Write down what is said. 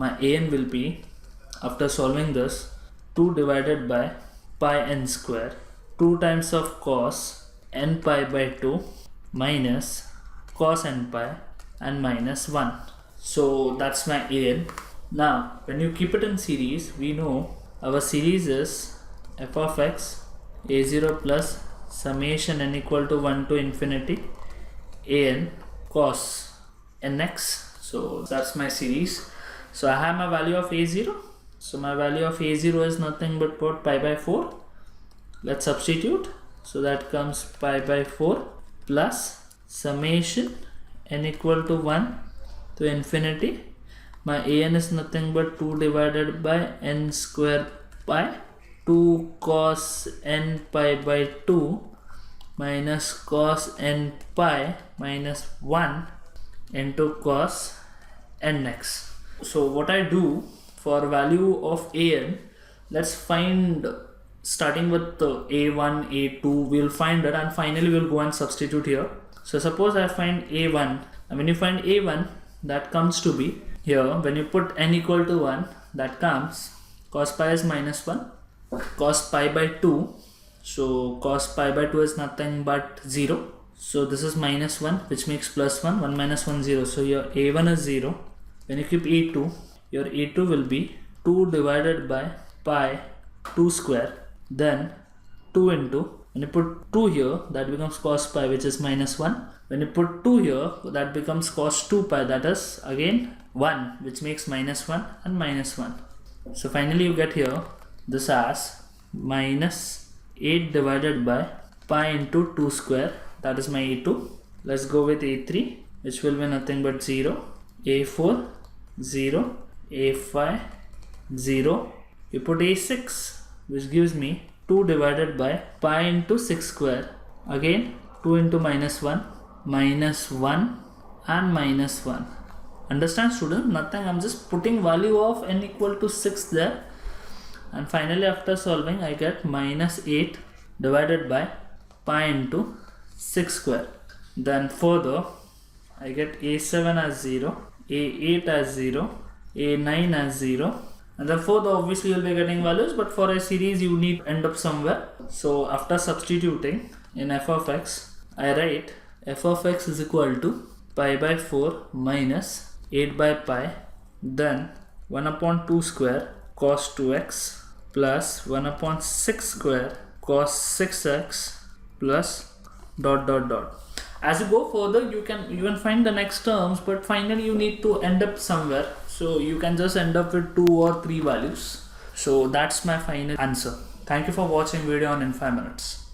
my an will be, after solving this, 2 divided by pi n square, 2 times of cos n pi by 2 minus cos n pi and minus 1. So that's my an. Now when you keep it in series, we know our series is f of x a0 plus summation n equal to 1 to infinity an cos nx. So that's my series. So I have my value of a0. So my value of a0 is nothing but what, pi by 4. Let's substitute. So that comes pi by 4 plus summation n equal to 1 to infinity. My an is nothing but 2 divided by n square pi, 2 cos n pi by 2 minus cos n pi minus 1 into cos nx. So what I do for value of an, let's find, starting with a1, a2, we'll find it and finally we'll go and substitute here. So suppose I find a1, and when you find a1, that comes to be here, when you put n equal to 1, that comes cos pi is minus 1, cos pi by 2, so cos pi by 2 is nothing but 0, so this is minus 1, which makes plus 1, 1 minus 1 0, so your a1 is 0. When you keep a2, your a2 will be 2 divided by pi 2 square, then 2 into, when you put 2 here, that becomes cos pi, which is minus 1. When you put 2 here, that becomes cos 2 pi, that is again 1, which makes minus 1 and minus 1. So finally you get here this as minus 8 divided by pi into 2 square, that is my a2. Let's go with a3, which will be nothing but 0, a4 0, a5 0. You put a6, which gives me 2 divided by pi into 6 square, again 2 into minus 1 and minus 1. Understand, student? Nothing, I'm just putting value of n equal to 6 there, and finally after solving I get minus 8 divided by pi into 6 square. Then further I get a7 as 0, a8 as 0, a9 as 0, and then further obviously you'll be getting values, but for a series you need to end up somewhere. So after substituting in f of x, I write f of x is equal to pi by 4 minus 8 by pi, then 1 upon 2 square cos 2x plus 1 upon 6 square cos 6x plus dot dot dot. As you go further, you can find the next terms, but finally you need to end up somewhere, so you can just end up with 2 or 3 values. So that's my final answer. Thank you for watching video on in 5 minutes.